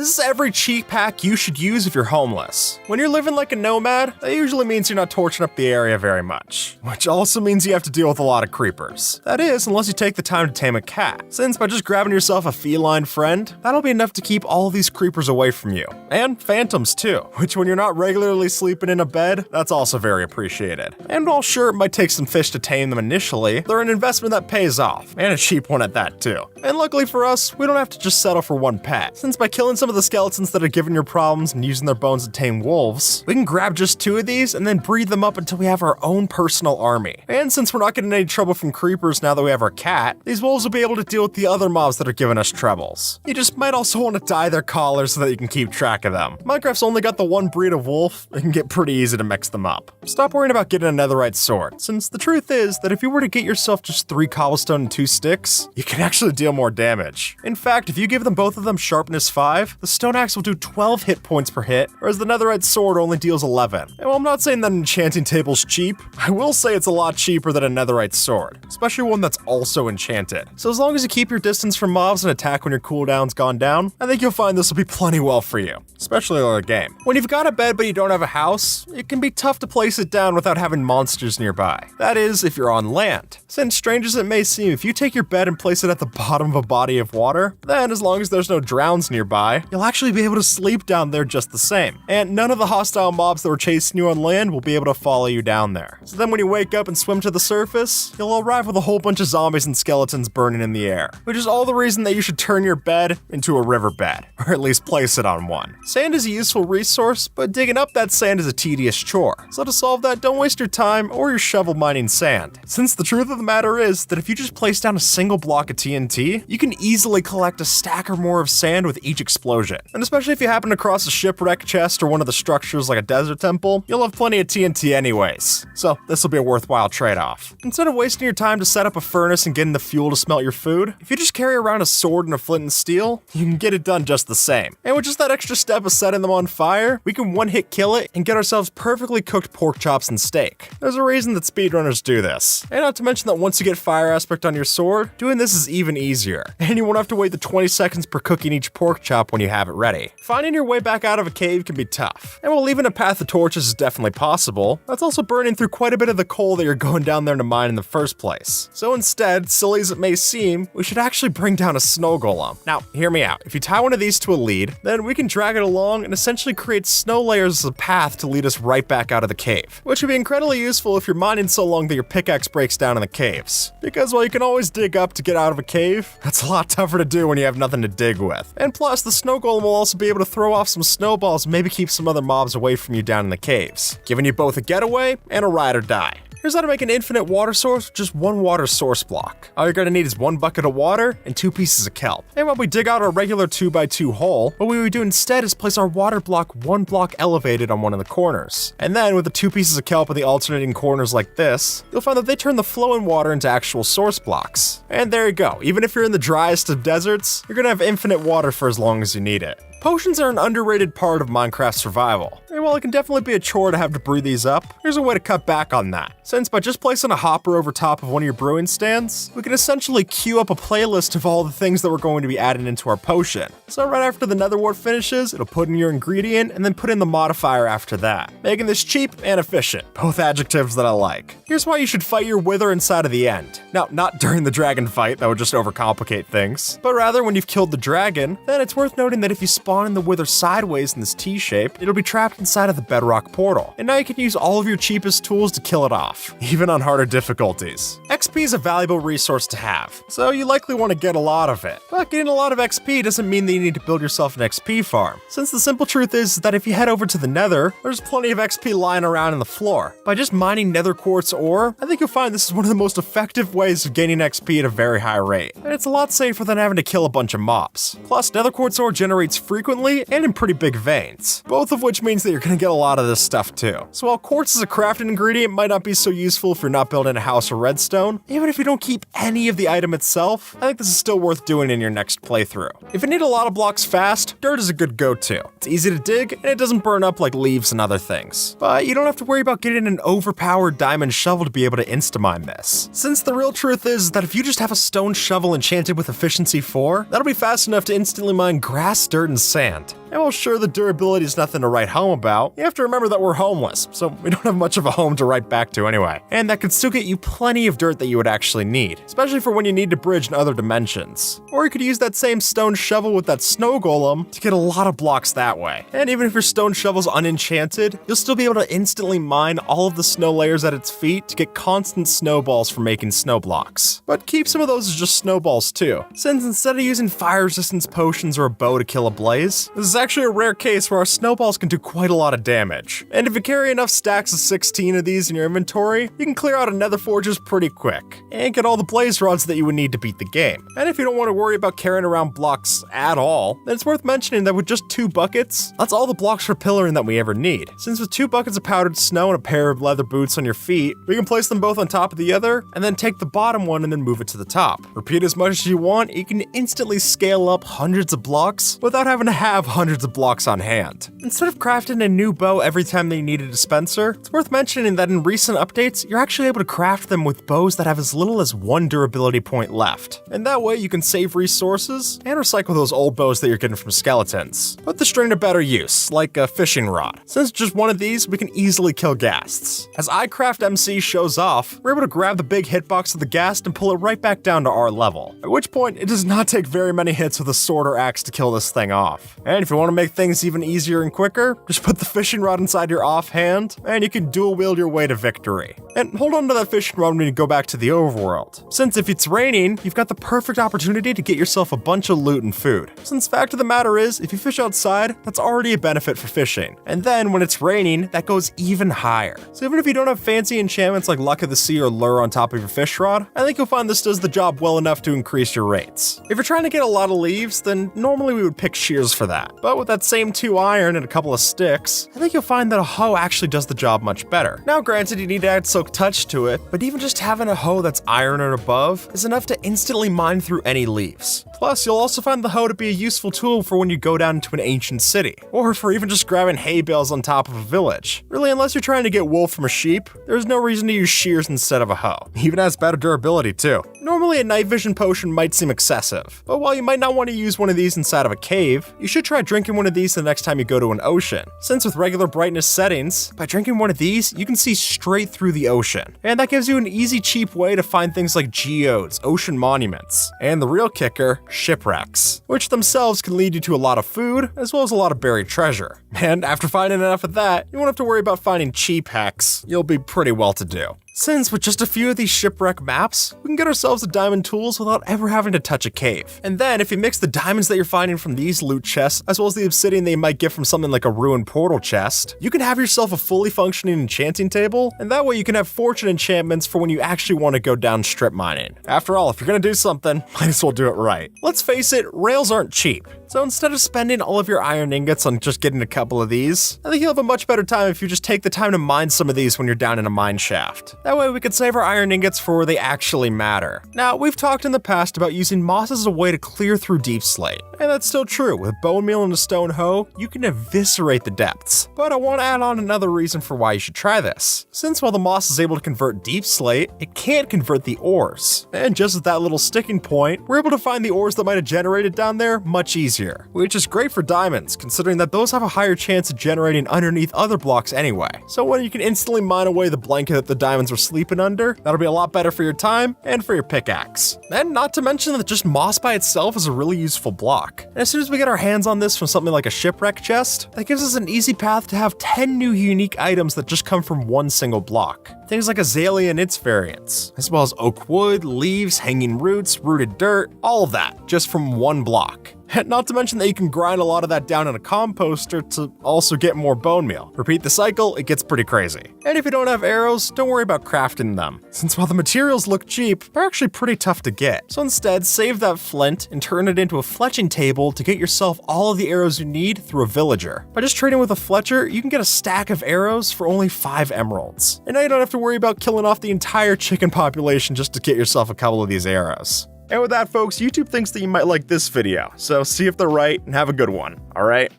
This is every cheat pack you should use if you're homeless. When you're living like a nomad, that usually means you're not torching up the area very much, which also means you have to deal with a lot of creepers. That is, unless you take the time to tame a cat, since by just grabbing yourself a feline friend, that'll be enough to keep all of these creepers away from you. And phantoms too, which when you're not regularly sleeping in a bed, that's also very appreciated. And while sure it might take some fish to tame them initially, they're an investment that pays off, and a cheap one at that too. And luckily for us, we don't have to just settle for one pet, since by killing some of the skeletons that are giving you problems and using their bones to tame wolves, we can grab just 2 of these and then breed them up until we have our own personal army. And since we're not getting any trouble from creepers now that we have our cat, these wolves will be able to deal with the other mobs that are giving us troubles. You just might also want to dye their collars so that you can keep track of them. Minecraft's only got the one breed of wolf, it can get pretty easy to mix them up. Stop worrying about getting a netherite sword, since the truth is that if you were to get yourself just 3 cobblestone and 2 sticks, you can actually deal more damage. In fact, if you give them both of them sharpness 5, the stone axe will do 12 hit points per hit, whereas the netherite sword only deals 11. And while I'm not saying that an enchanting table's cheap, I will say it's a lot cheaper than a netherite sword, especially one that's also enchanted. So as long as you keep your distance from mobs and attack when your cooldown's gone down, I think you'll find this will be plenty well for you, especially on a game. When you've got a bed but you don't have a house, it can be tough to place it down without having monsters nearby. That is, if you're on land. Since strange as it may seem, if you take your bed and place it at the bottom of a body of water, then as long as there's no drowns nearby, you'll actually be able to sleep down there just the same. And none of the hostile mobs that were chasing you on land will be able to follow you down there. So then when you wake up and swim to the surface, you'll arrive with a whole bunch of zombies and skeletons burning in the air, which is all the reason that you should turn your bed into a riverbed, or at least place it on one. Sand is a useful resource, but digging up that sand is a tedious chore. So to solve that, don't waste your time or your shovel mining sand. Since the truth of the matter is that if you just place down a single block of TNT, you can easily collect a stack or more of sand with each explosion. And especially if you happen to cross a shipwreck chest or one of the structures like a desert temple, you'll have plenty of TNT anyways. So this will be a worthwhile trade-off. Instead of wasting your time to set up a furnace and getting the fuel to smelt your food, if you just carry around a sword and a flint and steel, you can get it done just the same. And with just that extra step of setting them on fire, we can one-hit kill it and get ourselves perfectly cooked pork chops and steak. There's a reason that speedrunners do this. And not to mention that once you get fire aspect on your sword, doing this is even easier. And you won't have to wait the 20 seconds per cooking each pork chop when you have it ready. Finding your way back out of a cave can be tough. And while leaving a path of torches is definitely possible, that's also burning through quite a bit of the coal that you're going down there to mine in the first place. So instead, silly as it may seem, we should actually bring down a snow golem. Now, hear me out. If you tie one of these to a lead, then we can drag it along and essentially create snow layers as a path to lead us right back out of the cave, which would be incredibly useful if you're mining so long that your pickaxe breaks down in the caves. Because while you can always dig up to get out of a cave, that's a lot tougher to do when you have nothing to dig with. And plus, the snow golem will also be able to throw off some snowballs and maybe keep some other mobs away from you down in the caves, giving you both a getaway and a ride or die. Here's how to make an infinite water source with just 1 water source block. All you're gonna need is 1 bucket of water and 2 pieces of kelp. And while we dig out our regular 2x2 hole, what we would do instead is place our water block 1 block elevated on one of the corners. And then with the 2 pieces of kelp in the alternating corners like this, you'll find that they turn the flowing water into actual source blocks. And there you go. Even if you're in the driest of deserts, you're gonna have infinite water for as long as you need it. Potions are an underrated part of Minecraft survival, and while it can definitely be a chore to have to brew these up, here's a way to cut back on that. Since by just placing a hopper over top of one of your brewing stands, we can essentially queue up a playlist of all the things that we're going to be adding into our potion. So right after the nether wart finishes, it'll put in your ingredient and then put in the modifier after that, making this cheap and efficient, both adjectives that I like. Here's why you should fight your wither inside of the end. Now, not during the dragon fight, that would just overcomplicate things, but rather when you've killed the dragon, then it's worth noting that if you spawn in the wither sideways in this T-shape, it'll be trapped inside of the bedrock portal. And now you can use all of your cheapest tools to kill it off, even on harder difficulties. XP is a valuable resource to have, so you likely want to get a lot of it. But getting a lot of XP doesn't mean that you need to build yourself an XP farm, since the simple truth is that if you head over to the nether, there's plenty of XP lying around in the floor. By just mining nether quartz ore, I think you'll find this is one of the most effective ways of gaining XP at a very high rate. And it's a lot safer than having to kill a bunch of mobs. Plus, nether quartz ore generates frequently and in pretty big veins, both of which means that you're you're gonna get a lot of this stuff too. So while quartz as a crafting ingredient might not be so useful if you're not building a house or redstone, even if you don't keep any of the item itself, I think this is still worth doing in your next playthrough. If you need a lot of blocks fast, dirt is a good go-to. It's easy to dig, and it doesn't burn up like leaves and other things. But you don't have to worry about getting an overpowered diamond shovel to be able to insta-mine this. Since the real truth is that if you just have a stone shovel enchanted with efficiency 4, that'll be fast enough to instantly mine grass, dirt, and sand. And while sure the durability is nothing to write home about, you have to remember that we're homeless, so we don't have much of a home to write back to anyway. And that could still get you plenty of dirt that you would actually need, especially for when you need to bridge in other dimensions. Or you could use that same stone shovel with that snow golem to get a lot of blocks that way. And even if your stone shovel's unenchanted, you'll still be able to instantly mine all of the snow layers at its feet to get constant snowballs for making snow blocks. But keep some of those as just snowballs too, since instead of using fire resistance potions or a bow to kill a blaze, this is actually a rare case where our snowballs can do quite a lot of damage. And if you carry enough stacks of 16 of these in your inventory, you can clear out a nether forges pretty quick, and get all the blaze rods that you would need to beat the game. And if you don't want to worry about carrying around blocks at all, then it's worth mentioning that with just 2 buckets, that's all the blocks for pillaring that we ever need. Since with 2 buckets of powdered snow and a pair of leather boots on your feet, we can place them both on top of the other, and then take the bottom one and then move it to the top. Repeat as much as you want, you can instantly scale up hundreds of blocks without having to have hundreds of blocks on hand. Instead of crafting a new bow every time they need a dispenser, it's worth mentioning that in recent updates, you're actually able to craft them with bows that have as little as 1 durability point left. And that way you can save resources and recycle those old bows that you're getting from skeletons. Put the string to better use, like a fishing rod. Since just one of these, we can easily kill ghasts. As iCraft MC shows off, we're able to grab the big hitbox of the ghast and pull it right back down to our level. At which point, it does not take very many hits with a sword or axe to kill this thing off. And if you want to make things even easier and quicker, just put the fishing rod inside your offhand, and you can dual wield your way to victory. And hold on to that fishing rod when you go back to the overworld, since if it's raining, you've got the perfect opportunity to get yourself a bunch of loot and food. Since fact of the matter is, if you fish outside, that's already a benefit for fishing. And then when it's raining, that goes even higher. So even if you don't have fancy enchantments like Luck of the Sea or Lure on top of your fish rod, I think you'll find this does the job well enough to increase your rates. If you're trying to get a lot of leaves, then normally we would pick shears for that. But with that same 2 iron and a couple of sticks, I think you'll find that a hoe actually does the job much better. Now granted, you need to add silk touch to it, but even just having a hoe that's iron or above is enough to instantly mine through any leaves. Plus, you'll also find the hoe to be a useful tool for when you go down into an ancient city, or for even just grabbing hay bales on top of a village. Really, unless you're trying to get wool from a sheep, there's no reason to use shears instead of a hoe. It even has better durability too. Normally a night vision potion might seem excessive, but while you might not want to use one of these inside of a cave, you should try drinking one of these the next time you go to an ocean. Since with regular brightness settings, by drinking one of these, you can see straight through the ocean. And that gives you an easy, cheap way to find things like geodes, ocean monuments, and the real kicker, shipwrecks, which themselves can lead you to a lot of food, as well as a lot of buried treasure. And after finding enough of that, you won't have to worry about finding cheap hacks. You'll be pretty well to do. Since with just a few of these shipwreck maps, we can get ourselves the diamond tools without ever having to touch a cave. And then if you mix the diamonds that you're finding from these loot chests, as well as the obsidian that you might get from something like a ruined portal chest, you can have yourself a fully functioning enchanting table, and that way you can have fortune enchantments for when you actually want to go down strip mining. After all, if you're gonna do something, might as well do it right. Let's face it, rails aren't cheap. So instead of spending all of your iron ingots on just getting a couple of these, I think you'll have a much better time if you just take the time to mine some of these when you're down in a mine shaft. That way we could save our iron ingots for where they actually matter. Now, we've talked in the past about using moss as a way to clear through deep slate, and that's still true. With bone meal and a stone hoe, you can eviscerate the depths. But I want to add on another reason for why you should try this. Since while the moss is able to convert deep slate, it can't convert the ores. And just at that little sticking point, we're able to find the ores that might have generated down there much easier, which is great for diamonds, considering that those have a higher chance of generating underneath other blocks anyway. So when you can instantly mine away the blanket that the diamonds were sleeping under, that'll be a lot better for your time and for your pickaxe. And not to mention that just moss by itself is a really useful block. And as soon as we get our hands on this from something like a shipwreck chest, that gives us an easy path to have 10 new unique items that just come from one single block. Things like azalea and its variants, as well as oak wood, leaves, hanging roots, rooted dirt, all of that, just from one block. Not to mention that you can grind a lot of that down in a composter to also get more bone meal. Repeat the cycle, it gets pretty crazy. And if you don't have arrows, don't worry about crafting them, since while the materials look cheap, they're actually pretty tough to get. So instead, save that flint and turn it into a fletching table to get yourself all of the arrows you need through a villager. By just trading with a fletcher, you can get a stack of arrows for only 5 emeralds. And now you don't have to worry about killing off the entire chicken population just to get yourself a couple of these arrows. And with that, folks, YouTube thinks that you might like this video, so see if they're right and have a good one, alright?